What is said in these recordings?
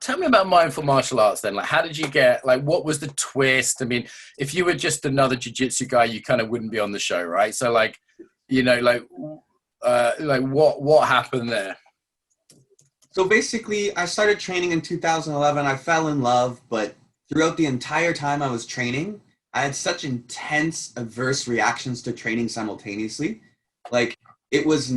tell me about mindful martial arts then. Like, how did you get, like, what was the twist? I mean, if you were just another jiu-jitsu guy, you kind of wouldn't be on the show, right? So, like, you know, like what happened there? So basically, I started training in 2011. I fell in love, but throughout the entire time I was training, I had such intense adverse reactions to training simultaneously. Like, it was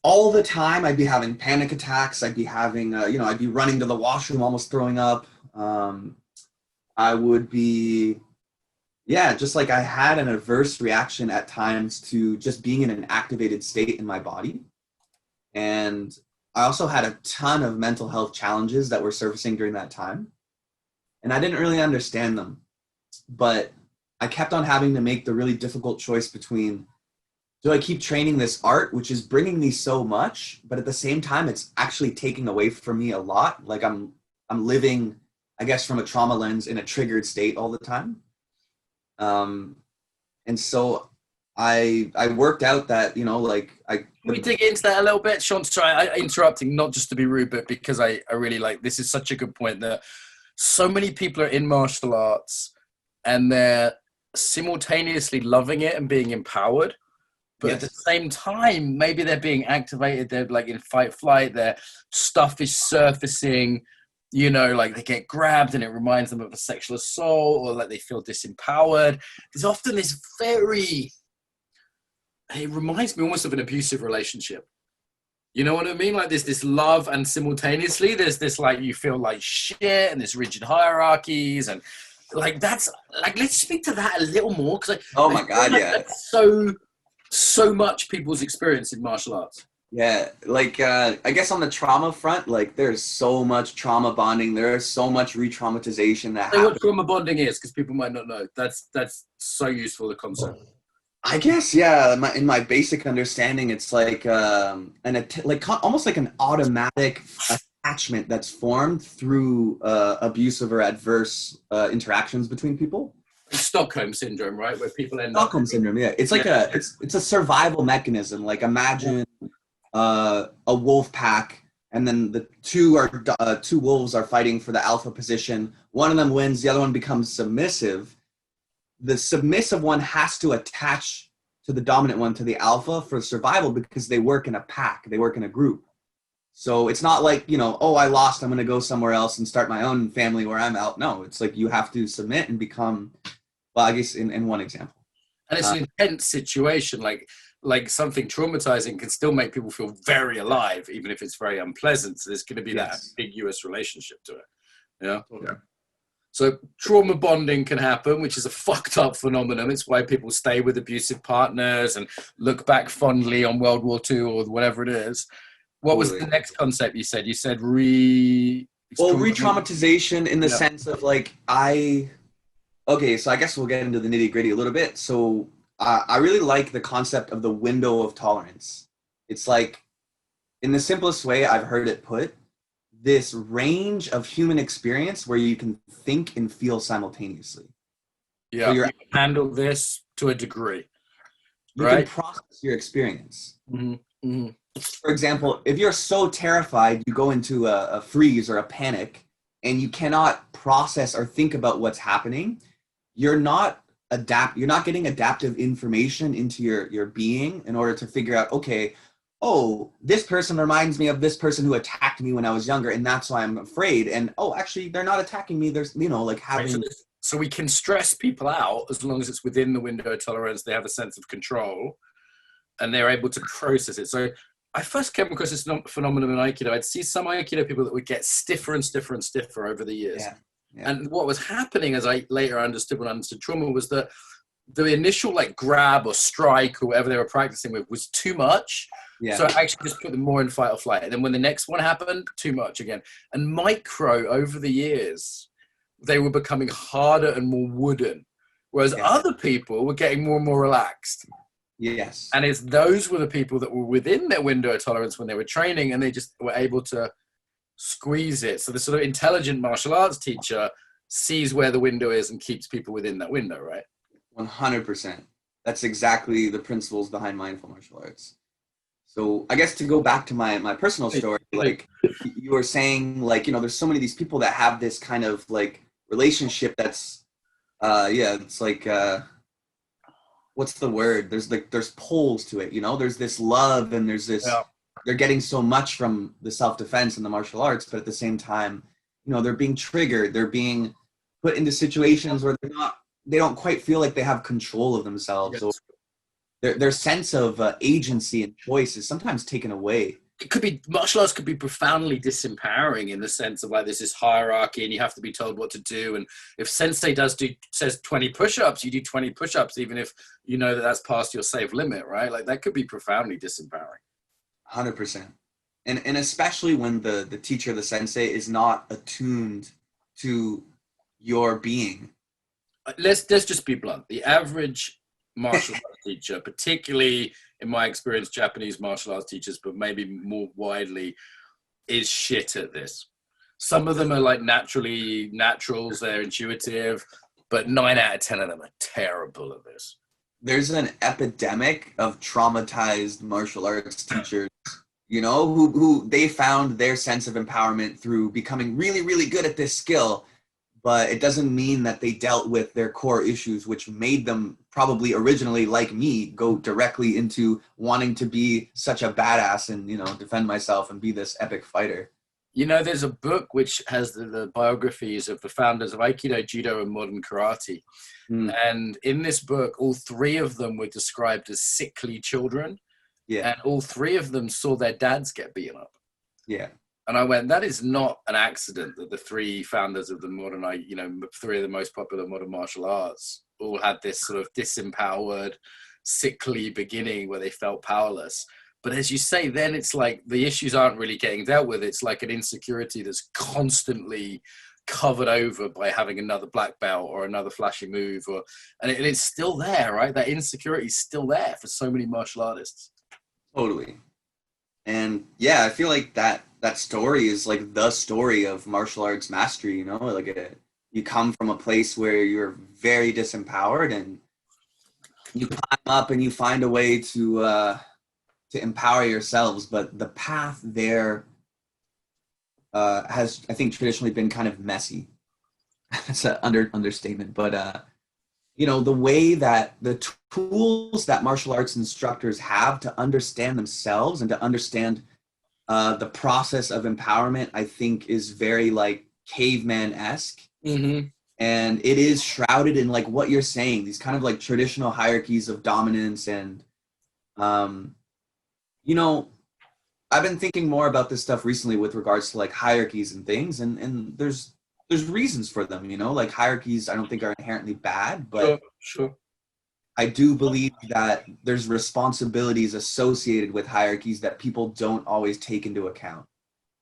all the time. I'd be having panic attacks. I'd be having, I'd be running to the washroom, almost throwing up. I would be, just like I had an adverse reaction at times to just being in an activated state in my body. And I also had a ton of mental health challenges that were surfacing during that time. And I didn't really understand them. But I kept on having to make the really difficult choice between, do I keep training this art, which is bringing me so much, but at the same time, it's actually taking away from me a lot. Like I'm living, I guess, from a trauma lens in a triggered state all the time. And so I worked out that, Can we dig into that a little bit? Shawn, sorry, I'm interrupting, not just to be rude, but because I really like, this is such a good point that so many people are in martial arts and they're simultaneously loving it and being empowered. But at the same time, maybe they're being activated. They're like in fight, flight. Their stuff is surfacing, like they get grabbed and it reminds them of a sexual assault, or like they feel disempowered. There's often this it reminds me almost of an abusive relationship. You know what I mean? Like there's this love and simultaneously there's this like you feel like shit and there's rigid hierarchies and like that's like, let's speak to that a little more. Cause my God, that's so much people's experience in martial arts. Yeah, like I guess on the trauma front, like there's so much trauma bonding. There's so much re-traumatization that happens. What trauma bonding is, because people might not know. That's so useful, the concept. I guess, yeah. In my basic understanding, it's like almost like an automatic attachment that's formed through abusive or adverse interactions between people. Stockholm syndrome, right? Where people end Stockholm syndrome, yeah. It's like it's a survival mechanism. Like imagine a wolf pack, and then the two wolves are fighting for the alpha position. One of them wins, the other one becomes submissive. The submissive one has to attach to the dominant one, to the alpha, for survival, because they work in a pack, they work in a group. So it's not like, I lost, I'm going to go somewhere else and start my own family where I'm out. No, it's like you have to submit and become, well, I guess in one example. And it's an intense situation, like something traumatizing can still make people feel very alive, even if it's very unpleasant. So there's going to be that ambiguous relationship to it. Yeah. Okay. So trauma bonding can happen, which is a fucked up phenomenon. It's why people stay with abusive partners and look back fondly on World War II or whatever it is. What was the next concept you said? You said re-traumatization in the sense of like okay, so I guess we'll get into the nitty gritty a little bit. So I really like the concept of the window of tolerance. It's like, in the simplest way I've heard it put, this range of human experience where you can think and feel simultaneously. Yeah, so you can handle this to a degree. You can process your experience. Mm-hmm. Mm-hmm. For example, if you're so terrified, you go into a freeze or a panic, and you cannot process or think about what's happening, you're not getting adaptive information into your being in order to figure out, okay, this person reminds me of this person who attacked me when I was younger, and that's why I'm afraid. And actually, they're not attacking me. There's, having. So we can stress people out as long as it's within the window of tolerance. They have a sense of control, and they're able to process it. So I first came across this phenomenon in Aikido. I'd see some Aikido people that would get stiffer and stiffer and stiffer over the years. Yeah. Yeah. And what was happening, as I later understood when I understood trauma, was that the initial like grab or strike or whatever they were practicing with was too much. Yeah. So I actually just put them more in fight or flight. And then when the next one happened, too much again. And micro, over the years, they were becoming harder and more wooden. Whereas other people were getting more and more relaxed. Yes. And those were the people that were within their window of tolerance when they were training, and they just were able to squeeze it. So the sort of intelligent martial arts teacher sees where the window is and keeps people within that window, right? 100%. That's exactly the principles behind mindful martial arts. So I guess to go back to my personal story, like you were saying, like, you know, there's so many of these people that have this kind of like relationship that's, it's like, what's the word? There's poles to it, you know, there's this love and there's this, they're getting so much from the self-defense and the martial arts, but at the same time, you know, they're being triggered, they're being put into situations where they don't quite feel like they have control of themselves, or their sense of agency and choice is sometimes taken away. It could be, martial arts could be profoundly disempowering in the sense of like there's this hierarchy and you have to be told what to do. And if sensei says 20 push-ups, you do 20 push-ups, even if you know that that's past your safe limit, right? Like that could be profoundly disempowering. 100%. And especially when the teacher, the sensei, is not attuned to your being. Let's just be blunt. The average martial arts teacher, particularly in my experience, Japanese martial arts teachers, but maybe more widely, is shit at this. Some of them are like naturals, they're intuitive, but 9 out of 10 of them are terrible at this. There's an epidemic of traumatized martial arts teachers, you know, who they found their sense of empowerment through becoming really, really good at this skill. But it doesn't mean that they dealt with their core issues, which made them probably originally, like me, go directly into wanting to be such a badass and, you know, defend myself and be this epic fighter. You know, there's a book which has the biographies of the founders of Aikido, Judo, and modern karate. And in this book, all 3 of them were described as sickly children. Yeah. And all 3 of them saw their dads get beaten up. Yeah. And I went, that is not an accident that the 3 founders of the modern, 3 of the most popular modern martial arts all had this sort of disempowered, sickly beginning where they felt powerless. But as you say, then it's like the issues aren't really getting dealt with. It's like an insecurity that's constantly covered over by having another black belt or another flashy move. And it's still there, right? That insecurity is still there for so many martial artists. Totally. And yeah, I feel like that story is like the story of martial arts mastery, you know, like you come from a place where you're very disempowered and you climb up and you find a way to empower yourselves. But the path there has, I think, traditionally been kind of messy. That's an understatement. But, you know, the way that the tools that martial arts instructors have to understand themselves and to understand the process of empowerment, I think, is very like caveman-esque. Mm-hmm. And it is shrouded in like what you're saying, these kind of like traditional hierarchies of dominance. And, you know, I've been thinking more about this stuff recently with regards to like hierarchies and things. And there's reasons for them, you know, like hierarchies I don't think are inherently bad, but sure. I do believe that there's responsibilities associated with hierarchies that people don't always take into account.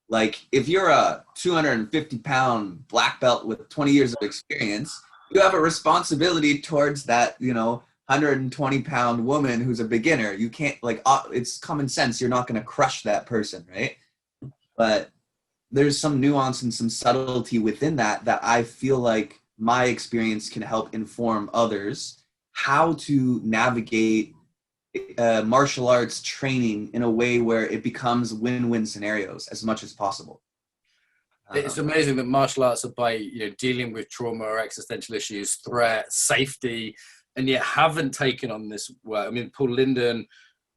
Like if you're a 250-pound black belt with 20 years of experience, you have a responsibility towards that, you know, 120-pound woman who's a beginner. You can't like, it's common sense. You're not going to crush that person, right? But there's some nuance and some subtlety within that I feel like my experience can help inform others how to navigate martial arts training in a way where it becomes win-win scenarios as much as possible. It's amazing that martial arts are by, you know, dealing with trauma or existential issues, threat, safety, and yet haven't taken on this work. I mean, Paul Linden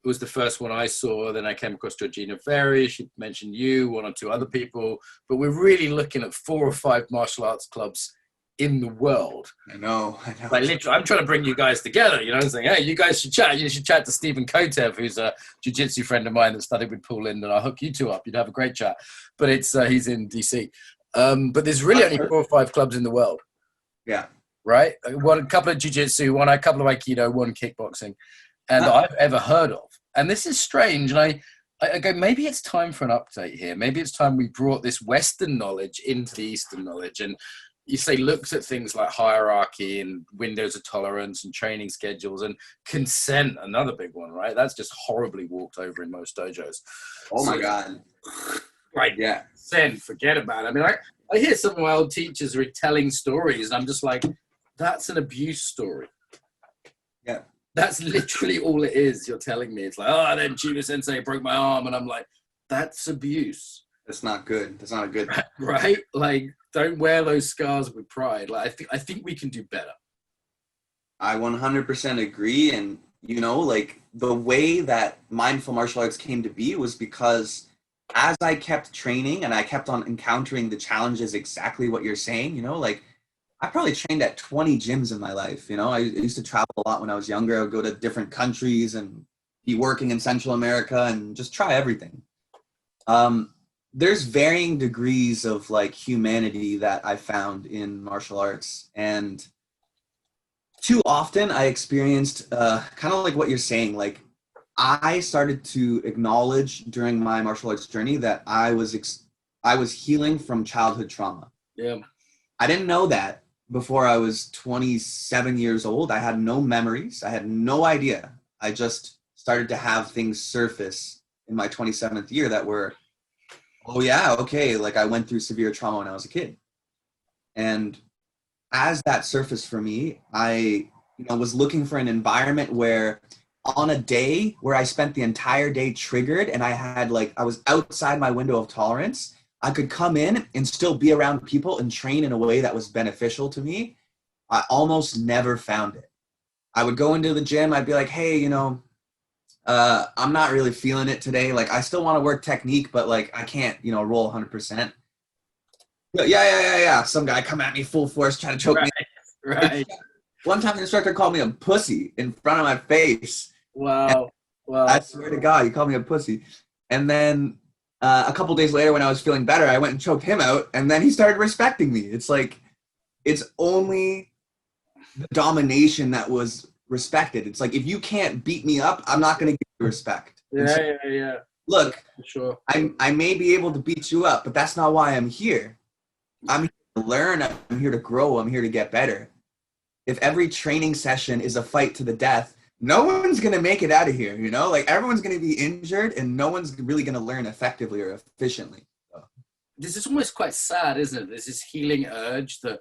was the first one I saw. Then I came across Georgina Ferry. She mentioned you, 1 or 2 other people. But we're really looking at 4 or 5 martial arts clubs in the world. I know. Like literally, I'm trying to bring you guys together, you know, and saying, hey, you guys should chat. You should chat to Stephen Kotev, who's a jiu-jitsu friend of mine that studied with Paul Linden. I'll hook you 2 up. You'd have a great chat. But it's he's in DC. But there's really only 4 or 5 clubs in the world. Yeah. Right? A couple of jiu-jitsu, a couple of aikido, 1 kickboxing, and that I've ever heard of. And this is strange. And I go, maybe it's time for an update here. Maybe it's time we brought this Western knowledge into the Eastern knowledge. And you say looked at things like hierarchy and windows of tolerance and training schedules and consent, another big one, right? That's just horribly walked over in most dojos. Oh my God. Right. Yeah. Consent, forget about it. I mean, I hear some of my old teachers retelling stories and I'm just like, that's an abuse story. Yeah. That's literally all it is. You're telling me it's like, oh, then Judo Sensei broke my arm, and I'm like, that's abuse. That's not good. That's not a good thing. Right? Like, don't wear those scars with pride. Like, I think we can do better. I 100% agree. And, you know, like the way that mindful martial arts came to be was because as I kept training and I kept on encountering the challenges, exactly what you're saying, you know, like I probably trained at 20 gyms in my life. You know, I used to travel a lot when I was younger. I would go to different countries and be working in Central America and just try everything. There's varying degrees of like humanity that I found in martial arts, and too often I experienced kind of like what you're saying. Like I started to acknowledge during my martial arts journey that I was healing from childhood trauma. Yeah. I didn't know that before I was 27 years old. I had no memories. I had no idea. I just started to have things surface in my 27th year that were, oh yeah, okay, like I went through severe trauma when I was a kid. And as that surfaced for me, I was looking for an environment where on a day where I spent the entire day triggered and I was outside my window of tolerance, I could come in and still be around people and train in a way that was beneficial to me. I almost never found it. I would go into the gym. I'd be like, hey, I'm not really feeling it today. Like, I still want to work technique, but like, I can't, roll 100%. Yeah. Some guy come at me full force, trying to choke me. Right. One time the instructor called me a pussy in front of my face. Wow. I swear to God, he called me a pussy. And then a couple days later when I was feeling better, I went and choked him out, and then he started respecting me. It's like, it's only the domination that was respected. It's like, if you can't beat me up, I'm not going to give you respect. Yeah. Look, sure. I may be able to beat you up, but that's not why I'm here. I'm here to learn. I'm here to grow. I'm here to get better. If every training session is a fight to the death, no one's going to make it out of here, Like, everyone's going to be injured, and no one's really going to learn effectively or efficiently. So. This is almost quite sad, isn't it? There's this healing urge that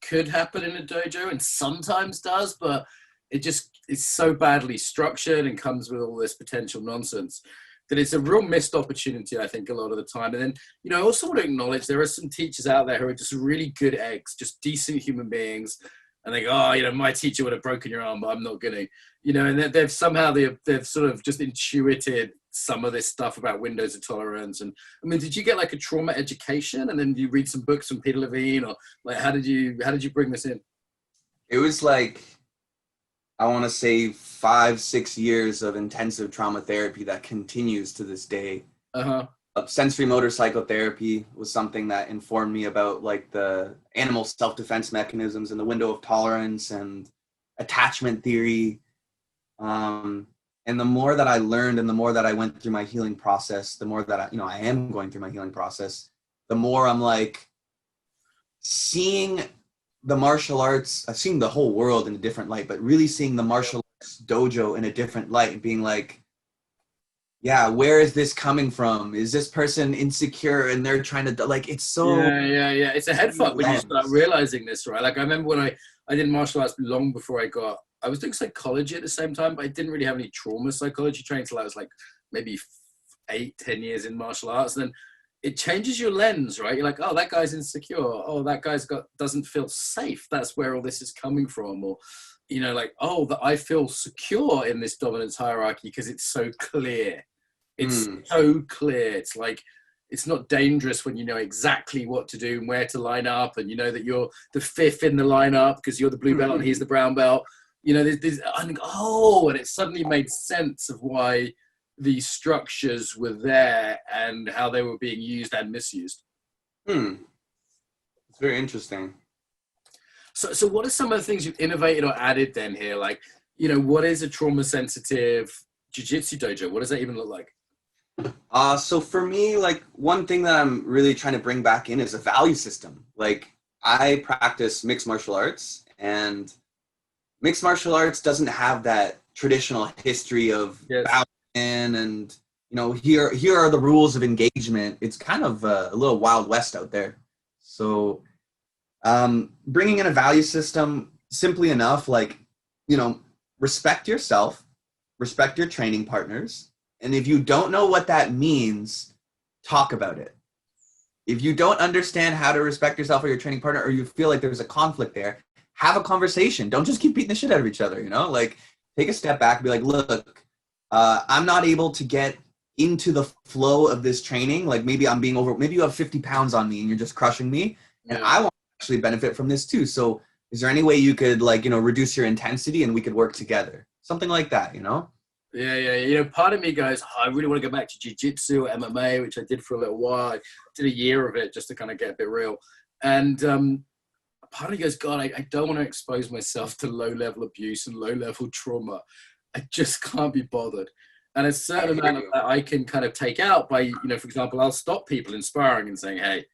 could happen in a dojo and sometimes does, but it's so badly structured and comes with all this potential nonsense that it's a real missed opportunity, I think, a lot of the time. And then, I also want to acknowledge there are some teachers out there who are just really good eggs, just decent human beings. And they go, oh, my teacher would have broken your arm, but I'm not going to, and they've sort of just intuited some of this stuff about windows of tolerance. And I mean, did you get like a trauma education, and then you read some books from Peter Levine, or like, how did you bring this in? It was like, I want to say 5-6 years of intensive trauma therapy that continues to this day. Sensory motor psychotherapy was something that informed me about like the animal self-defense mechanisms and the window of tolerance and attachment theory. And the more that I learned and the more that I went through my healing process, the more that I am going through my healing process, the more I'm like seeing the martial arts, seeing the whole world in a different light, but really seeing the martial arts dojo in a different light and being like, yeah, where is this coming from? Is this person insecure and they're trying to, like, it's so... Yeah. It's a head fuck when you start realizing this, right? Like, I remember when I did martial arts long before I was doing psychology at the same time, but I didn't really have any trauma psychology training until I was like maybe 8-10 years in martial arts. And then it changes your lens, right? You're like, oh, that guy's insecure. Oh, that guy's doesn't feel safe. That's where all this is coming from. Or, like, oh, that I feel secure in this dominance hierarchy because it's so clear. It's so clear. It's like, it's not dangerous when you know exactly what to do and where to line up, and you know that you're the fifth in the lineup because you're the blue belt and he's the brown belt. There's I think, and it suddenly made sense of why these structures were there and how they were being used and misused. It's very interesting. So what are some of the things you've innovated or added then here? Like, what is a trauma-sensitive jiu-jitsu dojo? What does that even look like? So for me, like, one thing that I'm really trying to bring back in is a value system. Like, I practice mixed martial arts, and mixed martial arts doesn't have that traditional history of bowing in and, here are the rules of engagement. It's kind of a little Wild West out there. So bringing in a value system, simply enough, like, respect yourself, respect your training partners. And if you don't know what that means, talk about it. If you don't understand how to respect yourself or your training partner, or you feel like there's a conflict there, have a conversation. Don't just keep beating the shit out of each other, you know? Like, take a step back and be like, look, I'm not able to get into the flow of this training. Like, maybe maybe you have 50 pounds on me and you're just crushing me. And I want to actually benefit from this too. So is there any way you could, like, you know, reduce your intensity and we could work together? Something like that, you know? Yeah. You know, part of me goes, oh, I really want to go back to Jiu Jitsu or MMA, which I did for a little while. I did a year of it just to kind of get a bit real. And part of me goes, God, I don't want to expose myself to low-level abuse and low-level trauma. I just can't be bothered. And a certain amount of that I can kind of take out by, you know, for example, I'll stop people in sparring and saying, hey,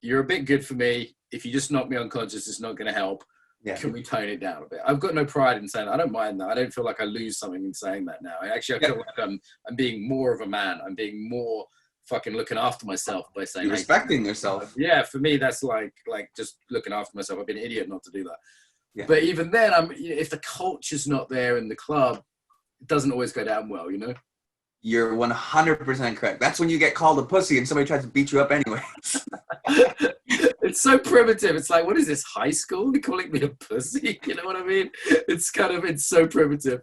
you're a bit good for me. If you just knock me unconscious, it's not going to help. Yeah. Can we tone it down a bit? I've got no pride in saying that. I don't mind that. I don't feel like I lose something in saying that now. I feel like I'm being more of a man. I'm being more fucking looking after myself by saying, you're respecting yourself. Yeah, for me, that's like just looking after myself. I've been an idiot not to do that. Yeah. But even then, if the culture's not there in the club, it doesn't always go down well, you know? You're 100% correct. That's when you get called a pussy and somebody tries to beat you up anyway. It's so primitive. It's like, what is this, high school? They're calling me a pussy? You know what I mean? It's so primitive.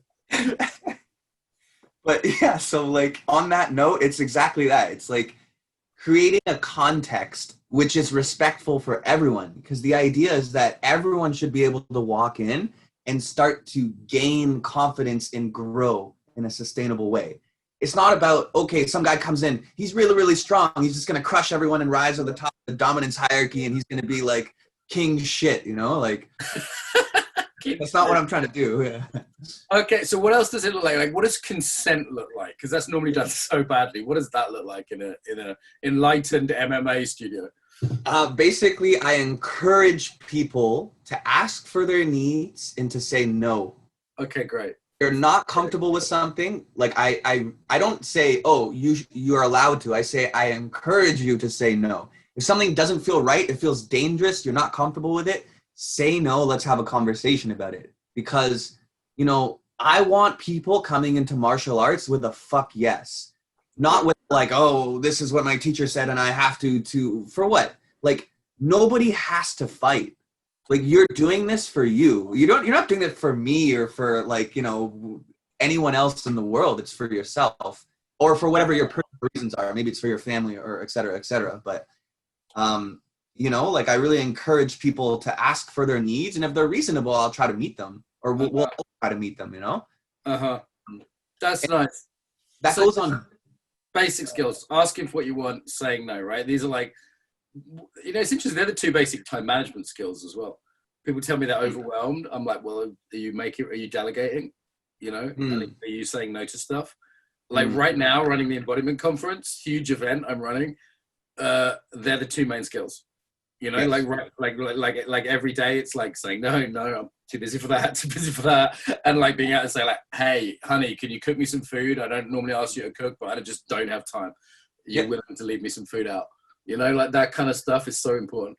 But yeah, so like on that note, it's exactly that. It's like creating a context which is respectful for everyone, because the idea is that everyone should be able to walk in and start to gain confidence and grow in a sustainable way. It's not about, okay, some guy comes in, he's really, really strong. He's just going to crush everyone and rise to the top of the dominance hierarchy. And he's going to be like king shit, you know, like that's not what I'm trying to do. Yeah. Okay. So what else does it look like? Like, what does consent look like? Cause that's normally done so badly. What does that look like in a enlightened MMA studio? Basically, I encourage people to ask for their needs and to say no. Okay, great. You're not comfortable with something, like I don't say, oh, you're allowed to. I say I encourage you to say no. If something doesn't feel right, it feels dangerous, you're not comfortable with it, say no, let's have a conversation about it. Because, you know, I want people coming into martial arts with a fuck yes. Not with like, oh, this is what my teacher said and I have to for what? Like, nobody has to fight. Like, you're doing this for you. You're not doing it for me or for, like, you know, anyone else in the world. It's for yourself or for whatever your personal reasons are. Maybe it's for your family or et cetera, et cetera. But, you know, like, I really encourage people to ask for their needs. And if they're reasonable, I'll try to meet them, or we'll try to meet them, you know? That's nice. That goes on. Basic skills, asking for what you want, saying no, right? These are like, you know, it's interesting. They're the two basic time management skills as well. People tell me they're overwhelmed. I'm like, well, are you delegating? You know, are you saying no to stuff? Like right now, running the Embodiment Conference, huge event I'm running. They're the two main skills. You know, yes. like every day, it's like saying no, I'm too busy for that, and like being able to say like, hey, honey, can you cook me some food? I don't normally ask you to cook, but I just don't have time. You're willing to leave me some food out. You know, like that kind of stuff is so important.